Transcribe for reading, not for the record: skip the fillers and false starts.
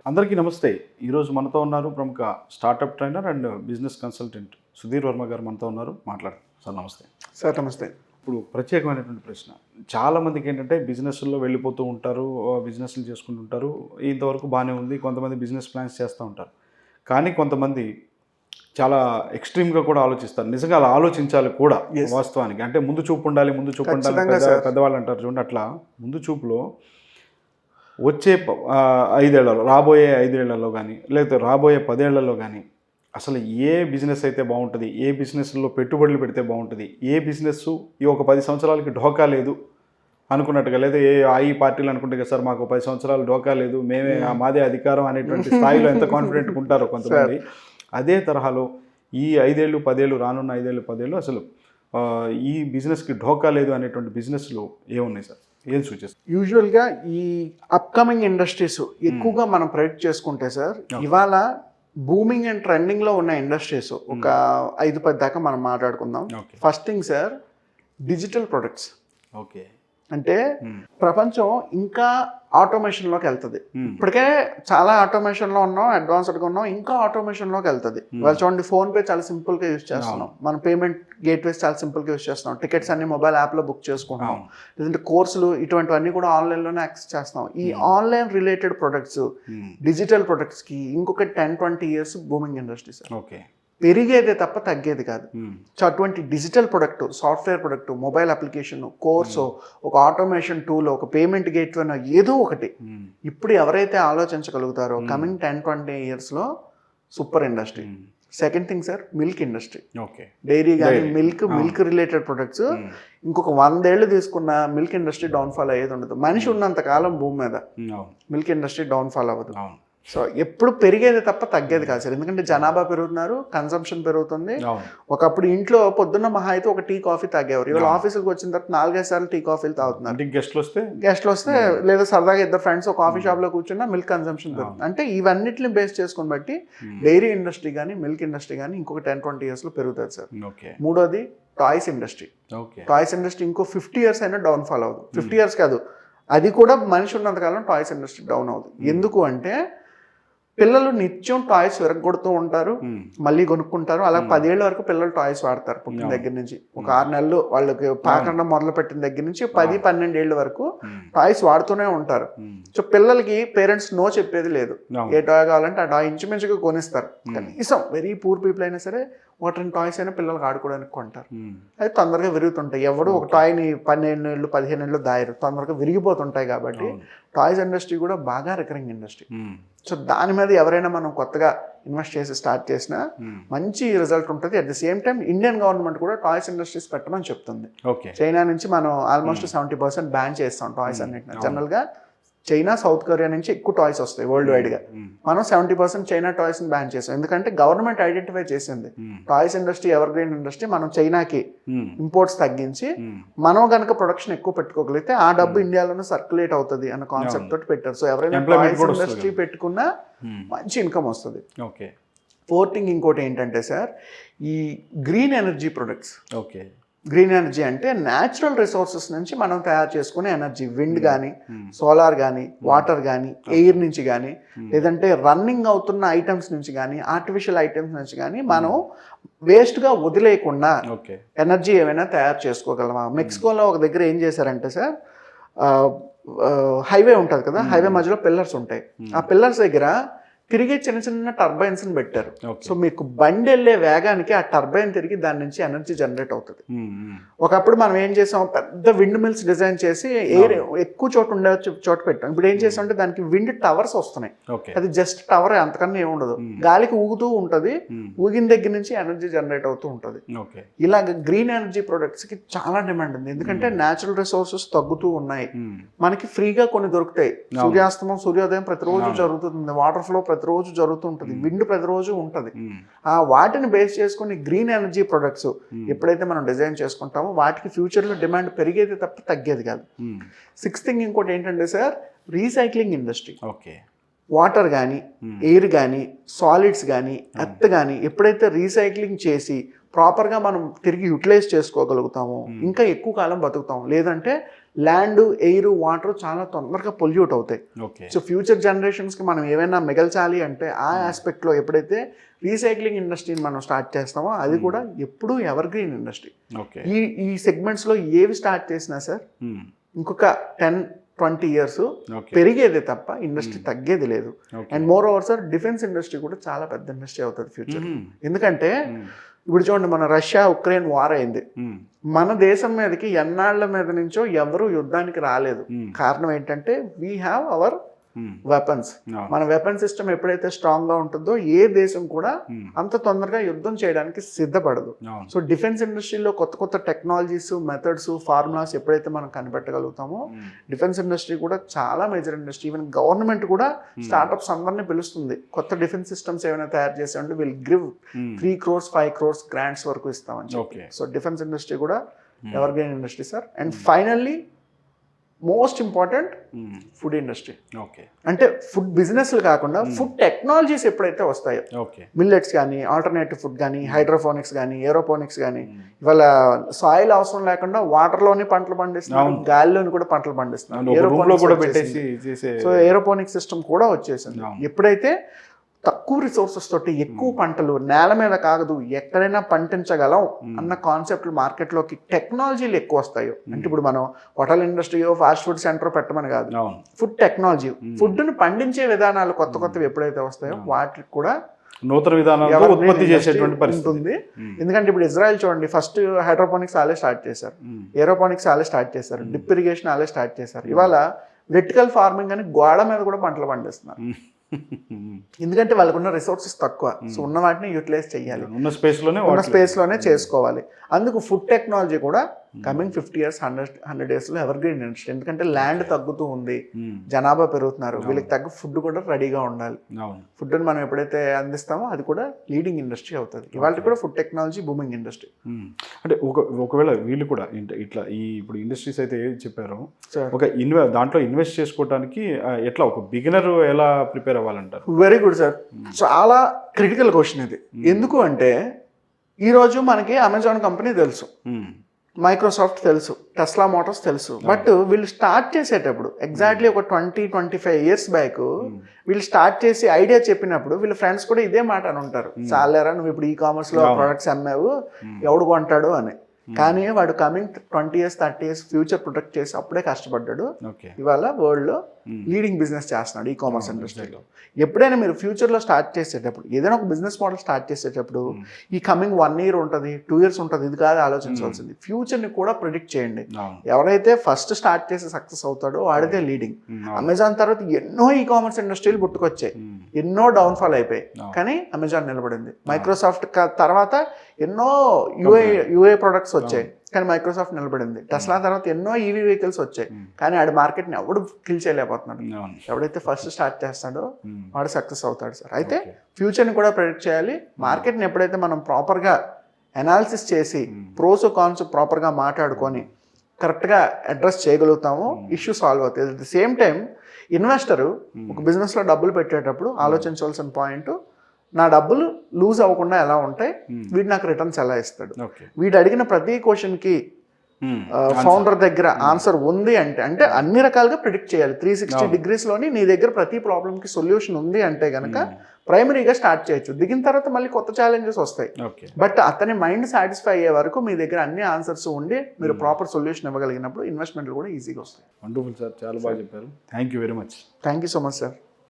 అందరికీ నమస్తే. ఈరోజు మనతో ఉన్నారు ప్రముఖ startup trainer and business consultant Sudheer Varma గారు మనతో ఉన్నారు. మాట్లాడు సార్. నమస్తే సార్. నమస్తే. ఇప్పుడు ప్రత్యేకమైనటువంటి ప్రశ్న, చాలామందికి ఏంటంటే బిజినెస్లో వెళ్ళిపోతూ ఉంటారు, బిజినెస్లు చేసుకుంటుంటారు, ఇంతవరకు బాగానే ఉంది, కొంతమంది బిజినెస్ ప్లాన్స్ చేస్తూ ఉంటారు. కానీ కొంతమంది చాలా ఎక్స్ట్రీమ్గా కూడా ఆలోచిస్తారు. నిజంగా అలా ఆలోచించాలి కూడా వాస్తవానికి. అంటే ముందు చూపు ఉండాలి, పెద్దవాళ్ళు అంటారు చూడండి. అట్లా ముందు చూపులో వచ్చే 5 ఏళ్లలో, రాబోయే 5 ఏళ్లలో కానీ లేకపోతే రాబోయే 10 ఏళ్లలో కానీ అసలు ఏ బిజినెస్ అయితే బాగుంటుంది, ఏ బిజినెస్లో పెట్టుబడులు పెడితే బాగుంటుంది, ఏ బిజినెస్ ఈ ఒక 10 సంవత్సరాలకి ఢోకా లేదు అనుకున్నట్టుగా, లేదా ఈ పార్టీలు అనుకుంటే కదా సార్ మాకు 10 సంవత్సరాలు ఢోకా లేదు, మేమే మాదే అధికారం అనేటువంటి స్థాయిలో ఎంత కాన్ఫిడెంట్గా ఉంటారో కొంతమంది. అదే తరహాలో ఈ 5 ఏళ్ళు 10 ఏళ్ళు, రానున్న 5 ఏళ్ళు 10 ఏళ్ళు అసలు ఈ బిజినెస్కి ఢోకా లేదు అనేటువంటి బిజినెస్లు ఏమున్నాయి సార్? ఏం సూచిస్తారు? యూజువల్గా ఈ అప్కమింగ్ ఇండస్ట్రీస్ ఎక్కువగా మనం ప్రెడిక్ట్ చేసుకుంటే సార్, ఇవాళ బూమింగ్ అండ్ ట్రెండింగ్లో ఉన్న ఇండస్ట్రీస్ ఒక 5-10 దాకా మనం మాట్లాడుకుందాం. First thing sir, digital products. Okay. అంటే ప్రపంచం ఇంకా ఆటోమేషన్లోకి వెళ్తుంది. ఇప్పటికే చాలా ఆటోమేషన్లో ఉన్నాం, అడ్వాన్స్డ్గా ఉన్నాం, ఇంకా ఆటోమేషన్లోకి వెళ్తుంది. వాళ్ళు చూడండి, ఫోన్పే చాలా సింపుల్గా యూజ్ చేస్తున్నాం, మన పేమెంట్ గేట్వేస్ చాలా సింపుల్గా యూజ్ చేస్తున్నాం, టికెట్స్ అన్ని మొబైల్ యాప్లో బుక్ చేసుకుంటున్నాం, లేదంటే కోర్సులు ఇటువంటివన్నీ కూడా ఆన్లైన్లోనే యాక్సెస్ చేస్తున్నాం. ఈ ఆన్లైన్ రిలేటెడ్ ప్రొడక్ట్స్, డిజిటల్ ప్రొడక్ట్స్కి ఇంకొక 10-20 years booming industry sir. Okay. పెరిగేదే తప్ప తగ్గేది కాదు. సో అటువంటి digital product, software product, mobile application, course, ఒక ఆటోమేషన్ టూల్, ఒక పేమెంట్ గేట్వే, ఏదో ఒకటి ఇప్పుడు ఎవరైతే ఆలోచించగలుగుతారో కమింగ్ 10-20 ఇయర్స్లో super industry. Second thing sir, milk industry. Okay. Dairy కానీ మిల్క్ రిలేటెడ్ ప్రొడక్ట్స్. ఇంకొక 100 ఏళ్ళు తీసుకున్న మిల్క్ ఇండస్ట్రీ డౌన్ఫాల్ అయ్యేది ఉండదు. మనిషి ఉన్నంత కాలం భూమి మీద మిల్క్ ఇండస్ట్రీ డౌన్ఫాల్ అవ్వదు. సో ఎప్పుడు పెరిగేది తప్ప తగ్గేది కాదు సార్. ఎందుకంటే జనాభా పెరుగుతున్నారు, కన్సంప్షన్ పెరుగుతుంది. ఒకప్పుడు ఇంట్లో పొద్దున్న మహా అయితే ఒక టీ కాఫీ తాగేవారు. ఇవాళ ఆఫీసులకు వచ్చిన తర్వాత 4-5 సార్లు టీ కాఫీలు తాగుతున్నారు. గెస్ట్లు వస్తే లేదా సరదాగా ఇద్దరు ఫ్రెండ్స్ ఒక కాఫీ షాప్ లో కూర్చున్నా మిల్క్ కన్సంప్షన్ పెరుగుతుంది. అంటే ఇవన్నిటిని బేస్ చేసుకుని బట్టి డైరీ ఇండస్ట్రీ కానీ మిల్క్ ఇండస్ట్రీ కానీ ఇంకొక 10-20 ఇయర్స్ లో పెరుగుతుంది సార్. మూడోది టాయ్స్ ఇండస్ట్రీ. టాయ్స్ ఇండస్ట్రీ ఇంకో 50 ఇయర్స్ అయినా డౌన్ఫాల్ అవ్వదు. 50 ఇయర్స్ కాదు, అది కూడా మనిషి ఉన్నంతకాలం టాయ్స్ ఇండస్ట్రీ డౌన్ అవుతుంది. ఎందుకు అంటే పిల్లలు నిత్యం టాయ్స్ విరగొడుతూ ఉంటారు, మళ్ళీ కొనుక్కుంటారు. అలా 10 ఏళ్ళ వరకు పిల్లలు టాయ్స్ వాడతారు. పుట్టిన దగ్గర నుంచి ఒక 6 నెలలు వాళ్ళకి పాకండం మొదలు పెట్టిన దగ్గర నుంచి 10-12 ఏళ్ళ వరకు టాయ్స్ వాడుతూనే ఉంటారు. సో పిల్లలకి పేరెంట్స్ నో చెప్పేది లేదు. ఏ టాయ్ కావాలంటే ఆ టాయ్ ఇంచుమించుగా కొనిస్తారు. కనీసం వెరీ పూర్ పీపుల్ అయినా సరే 1-2 టాయ్స్ అయినా పిల్లలకు ఆడుకోవడానికి కొంటారు. అది తొందరగా విరుగుతుంటాయి. ఎవడు ఒక టాయ్ని 12 ఏళ్ళు 15 ఏళ్ళు దాయరు, తొందరగా విరిగిపోతుంటాయి. కాబట్టి టాయ్స్ ఇండస్ట్రీ కూడా బాగా రికరింగ్ ఇండస్ట్రీ. సో దాని మీద ఎవరైనా మనం కొత్తగా ఇన్వెస్ట్ చేసి స్టార్ట్ చేసినా మంచి రిజల్ట్ ఉంటుంది. At the same time Indian government కూడా టాయ్స్ ఇండస్ట్రీస్ పెట్టమని చెప్తుంది. చైనా నుంచి మనం ఆల్మోస్ట్ 70% బ్యాన్ చేస్తాం టాయ్స్ అన్నిటిని. జనరల్గా చైనా, సౌత్ కొరియా నుంచి ఎక్కువ టాయ్స్ వస్తాయి వరల్డ్ వైడ్గా. మనం 70% చైనా టాయ్స్ని బ్యాన్ చేసాం. ఎందుకంటే గవర్నమెంట్ ఐడెంటిఫై చేసింది toys industry ever green industry, మనం చైనాకి ఇంపోర్ట్స్ తగ్గించి మనం కనుక ప్రొడక్షన్ ఎక్కువ పెట్టుకోగలిగితే ఆ డబ్బు ఇండియాలోనే సర్క్యులేట్ అవుతుంది అన్న కాన్సెప్ట్ తోటి పెట్టారు. సో ఎవరైనా టాయ్స్ ఇండస్ట్రీ పెట్టుకున్నా మంచి ఇన్కమ్ వస్తుంది. ఫోర్త్ థింగ్ ఇంకోటి ఏంటంటే సార్, ఈ green energy products. Green energy అంటే న్యాచురల్ రిసోర్సెస్ నుంచి మనం తయారు చేసుకునే ఎనర్జీ. విండ్ కానీ, సోలార్ కానీ, వాటర్ కానీ, ఎయిర్ నుంచి కానీ, లేదంటే రన్నింగ్ అవుతున్న ఐటమ్స్ నుంచి కానీ, ఆర్టిఫిషియల్ ఐటమ్స్ నుంచి కానీ మనం వేస్ట్గా వదిలేయకుండా ఎనర్జీ ఏమైనా తయారు చేసుకోగలమా? మెక్సికోలో ఒక దగ్గర ఏం చేశారంటే సార్, హైవే ఉంటుంది కదా, హైవే మధ్యలో పిల్లర్స్ ఉంటాయి. ఆ పిల్లర్స్ దగ్గర తిరిగే చిన్న చిన్న టర్బైన్స్ని పెట్టారు. సో మీకు బండి వెళ్ళే వేగానికి ఆ టర్బైన్ తిరిగి దాని నుంచి ఎనర్జీ జనరేట్ అవుతుంది. ఒకప్పుడు మనం ఏం చేసాం, పెద్ద విండ్ మిల్స్ డిజైన్ చేసి ఎయిర్ ఎక్కువ చోటు ఉండే చోట పెట్టాం. ఇప్పుడు ఏం చేసామంటే దానికి విండ్ టవర్స్ వస్తున్నాయి. అది జస్ట్ టవర్, అంతకన్నా ఏమి ఉండదు. గాలికి ఊగుతూ ఉంటుంది, ఊగిన దగ్గర నుంచి ఎనర్జీ జనరేట్ అవుతూ ఉంటుంది. ఇలాగ గ్రీన్ ఎనర్జీ ప్రొడక్ట్స్కి చాలా డిమాండ్ ఉంది. ఎందుకంటే న్యాచురల్ రిసోర్సెస్ తగ్గుతూ ఉన్నాయి, మనకి ఫ్రీగా కొన్ని దొరుకుతాయి. సూర్యాస్తమం, సూర్యోదయం ప్రతిరోజు జరుగుతుంది, వాటర్ ఫ్లో ప్రతిరోజు జరుగుతుంటుంది, విండ్ ప్రతిరోజు ఉంటుంది. ఆ వాటిని బేస్ చేసుకుని గ్రీన్ ఎనర్జీ ప్రొడక్ట్స్ ఎప్పుడైతే మనం డిజైన్ చేసుకుంటామో వాటికి ఫ్యూచర్లో డిమాండ్ పెరిగేది తప్ప తగ్గేది కాదు. సిక్స్త్ థింగ్ ఇంకోటి ఏంటంటే సార్, రీసైక్లింగ్ ఇండస్ట్రీ. వాటర్ కానీ, ఎయిర్ కానీ, సాలిడ్స్ కానీ, ఎర్త్ కానీ ఎప్పుడైతే రీసైక్లింగ్ చేసి ప్రాపర్గా మనం తిరిగి యూటిలైజ్ చేసుకోగలుగుతామో ఇంకా ఎక్కువ కాలం బతుకుతాం. లేదంటే ల్యాండ్, ఎయిర్, వాటర్ చాలా తొందరగా పొల్యూట్ అవుతాయి. ఓకే. సో ఫ్యూచర్ జనరేషన్స్కి మనం ఏమైనా మిగల్చాలి అంటే ఆ ఆస్పెక్ట్లో ఎప్పుడైతే రీసైక్లింగ్ ఇండస్ట్రీని మనం స్టార్ట్ చేస్తామో అది కూడా ఎప్పుడూ ఎవర్ గ్రీన్ ఇండస్ట్రీ. ఓకే. ఈ సెగ్మెంట్స్లో ఏవి స్టార్ట్ చేసినా సార్ ఇంకొక 10-20 ఇయర్స్ పెరిగేదే తప్ప ఇండస్ట్రీ తగ్గేది లేదు. And more over sir defence industry కూడా చాలా పెద్ద ఇండస్ట్రీ అవుతుంది ఫ్యూచర్. ఎందుకంటే ఇప్పుడు చూడండి, మన రష్యా ఉక్రెయిన్ వార్ అయింది, మన దేశం మీదకి ఎన్నాళ్ల మీద నుంచో ఎవరు యుద్ధానికి రాలేదు. కారణం ఏంటంటే వీ హ్యావ్ అవర్ వెపన్స్. మన వెపన్ సిస్టమ్ ఎప్పుడైతే స్ట్రాంగ్ గా ఉంటుందో ఏ దేశం కూడా అంత తొందరగా యుద్ధం చేయడానికి సిద్ధపడదు. సో డిఫెన్స్ ఇండస్ట్రీలో కొత్త కొత్త టెక్నాలజీస్, మెథడ్స్, ఫార్ములాస్ ఎప్పుడైతే మనం కనిపెట్టగలుగుతామో డిఫెన్స్ ఇండస్ట్రీ కూడా చాలా మేజర్ ఇండస్ట్రీ. ఈవెన్ గవర్నమెంట్ కూడా స్టార్ట్అప్స్ అందరినీ పిలుస్తుంది. కొత్త డిఫెన్స్ సిస్టమ్స్ ఏమైనా తయారు చేసామంటే we'll give 3 crores 5 crores grants వరకు ఇస్తామని చెప్పి. సో డిఫెన్స్ ఇండస్ట్రీ కూడా ever green industry sir. And finally most important food industry. Okay. అంటే ఫుడ్ బిజినెస్లు కాకుండా ఫుడ్ టెక్నాలజీస్ ఎప్పుడైతే వస్తాయో, మిల్లెట్స్ కానీ, ఆల్టర్నేటివ్ ఫుడ్ కానీ, హైడ్రోపోనిక్స్ కానీ, ఏరోపోనిక్స్ కానీ, ఇవాళ సాయిల్ అవసరం లేకుండా వాటర్లోని పంటలు పండిస్తున్నారు, గాలిలోని కూడా పంటలు పండిస్తున్నారు. సో ఏరోపోనిక్ సిస్టమ్ కూడా వచ్చేసింది. ఎప్పుడైతే తక్కువ రిసోర్సెస్ తోటి ఎక్కువ పంటలు నేల మీద కాగదు ఎక్కడైనా పండించగలం అన్న కాన్సెప్ట్లు మార్కెట్లోకి టెక్నాలజీలు ఎక్కువ వస్తాయో, అంటే ఇప్పుడు మనం హోటల్ ఇండస్ట్రీయో ఫాస్ట్ ఫుడ్ సెంటర్ పెట్టమని కాదు, ఫుడ్ టెక్నాలజీ, ఫుడ్ను పండించే విధానాలు కొత్త కొత్తవి ఎప్పుడైతే వస్తాయో వాటికి కూడా నూతన విధానాలు ఉత్పత్తి చేసేటువంటి పరిస్థితి ఉంటుంది. ఎందుకంటే ఇప్పుడు ఇజ్రాయెల్ చూడండి, ఫస్ట్ హైడ్రోపోనిక్స్ వాళ్ళే స్టార్ట్ చేశారు, ఏరోపోనిక్స్ వాళ్ళే స్టార్ట్ చేశారు, డ్రిప్ ఇరిగేషన్ వాళ్ళే స్టార్ట్ చేశారు. ఇవాళ వెర్టికల్ ఫార్మింగ్ అని గోడ మీద కూడా పంటలు పండిస్తున్నారు. ఎందుకంటే వాళ్ళకున్న రిసోర్సెస్ తక్కువ. సో ఉన్న వాటిని యూటిలైజ్ చేయాలి, ఉన్న స్పేస్లోనే చేసుకోవాలి. అందుకు ఫుడ్ టెక్నాలజీ కూడా కమింగ్ 50 years 100 yearsలో ఎవర్ గ్రీన్ ఇండస్ట్రీ. ఎందుకంటే ల్యాండ్ తగ్గుతూ ఉంది, జనాభా పెరుగుతున్నారు, వీళ్ళకి తగ్గ ఫుడ్ కూడా రెడీగా ఉండాలి. ఫుడ్ని మనం ఎప్పుడైతే అందిస్తామో అది కూడా లీడింగ్ ఇండస్ట్రీ అవుతుంది. ఇవాళ కూడా ఫుడ్ టెక్నాలజీ బూమింగ్ ఇండస్ట్రీ. అంటే ఒకవేళ వీళ్ళు కూడా ఇట్లా ఇప్పుడు ఇండస్ట్రీస్ అయితే చెప్పారో దాంట్లో ఇన్వెస్ట్ చేసుకోవడానికి ఎట్లా ఒక బిగినర్ ఎలా ప్రిపేర్ అవ్వాలంటారు? వెరీ గుడ్ సార్, చాలా క్రిటికల్ క్వశ్చన్ ఇది. ఎందుకు అంటే ఈరోజు మనకి అమెజాన్ కంపెనీ తెలుసు, మైక్రోసాఫ్ట్ తెలుసు, టెస్లా మోటార్స్ తెలుసు. బట్ వీళ్ళు స్టార్ట్ చేసేటప్పుడు ఎగ్జాక్ట్లీ ఒక 20-25 years బ్యాక్ వీళ్ళు స్టార్ట్ చేసి ఐడియా చెప్పినప్పుడు వీళ్ళ ఫ్రెండ్స్ కూడా ఇదే మాట అని ఉంటారు, చాలేరా నువ్వు ఇప్పుడు ఈ కామర్స్లో ప్రొడక్ట్స్ అమ్మావు, ఎవడు కొంటాడు అని. కానీ వాడు coming 20 years 30 years future protect చేసి అప్పుడే కష్టపడ్డాడు. ఇవాళ వరల్డ్లో లీడింగ్ బిజినెస్ చేస్తున్నాడు ఈ కామర్స్ ఇండస్ట్రీలో. ఎప్పుడైనా మీరు ఫ్యూచర్లో స్టార్ట్ చేసేటప్పుడు ఏదైనా ఒక బిజినెస్ మోడల్ స్టార్ట్ చేసేటప్పుడు ఈ కమింగ్ 1 year ఉంటుంది, 2 years ఉంటుంది, ఇది కాదు ఆలోచించాల్సింది. ఫ్యూచర్ని కూడా ప్రిడిక్ట్ చేయండి. ఎవరైతే ఫస్ట్ స్టార్ట్ చేసి సక్సెస్ అవుతాడో వాడితే లీడింగ్. అమెజాన్ తర్వాత ఎన్నో ఈ కామర్స్ ఇండస్ట్రీలు పుట్టుకొచ్చాయి, ఎన్నో డౌన్ఫాల్ అయిపోయాయి, కానీ అమెజాన్ నిలబడింది. మైక్రోసాఫ్ట్ తర్వాత ఎన్నో యూఏ ప్రొడక్ట్స్ వచ్చాయి, కానీ మైక్రోసాఫ్ట్ నిలబడింది. టెస్లా తర్వాత ఎన్నో ఈవీ వెహికల్స్ వచ్చాయి, కానీ ఆడి మార్కెట్ని ఎవడు కిల్ చేయలేకపోతున్నాడు. ఎవడైతే ఫస్ట్ స్టార్ట్ చేస్తాడో వాడు సక్సెస్ అవుతాడు సార్. అయితే ఫ్యూచర్ని కూడా ప్రెడిక్ట్ చేయాలి. మార్కెట్ని ఎప్పుడైతే మనం ప్రాపర్గా అనాలిసిస్ చేసి ప్రోస్ కాన్స్ ప్రాపర్గా మాట్లాడుకొని కరెక్ట్గా అడ్రస్ చేయగలుగుతామో ఇష్యూ సాల్వ్ అవుతుంది. At the same time investor ఒక బిజినెస్లో డబ్బులు పెట్టేటప్పుడు ఆలోచించవలసిన పాయింట్, నా డబ్బులు లూజ్ అవ్వకుండా ఎలా ఉంటాయి, వీడు నాకు రిటర్న్స్ ఎలా ఇస్తాడు. వీడు అడిగిన ప్రతి క్వశ్చన్కి ఫౌండర్ దగ్గర ఆన్సర్ ఉంది అంటే అన్ని రకాలుగా ప్రిడిక్ట్ చేయాలి. 360 degreesలోని నీ దగ్గర ప్రతి ప్రాబ్లంకి సొల్యూషన్ ఉంది అంటే కనుక ప్రైమరీగా స్టార్ట్ చేయొచ్చు. దిగిన తర్వాత మళ్ళీ కొత్త ఛాలెంజెస్ వస్తాయి. బట్ అతని మైండ్ సాటిస్ఫై అయ్యే వరకు మీ దగ్గర అన్ని ఆన్సర్స్ ఉండి మీరు ప్రాపర్ సొల్యూషన్ ఇవ్వగలిగినప్పుడు ఇన్వెస్ట్మెంట్లు కూడా ఈజీగా వస్తాయి. వండర్ఫుల్ సార్, చాలా బాగా చెప్పారు. Thank you very much. Thank you so much sir.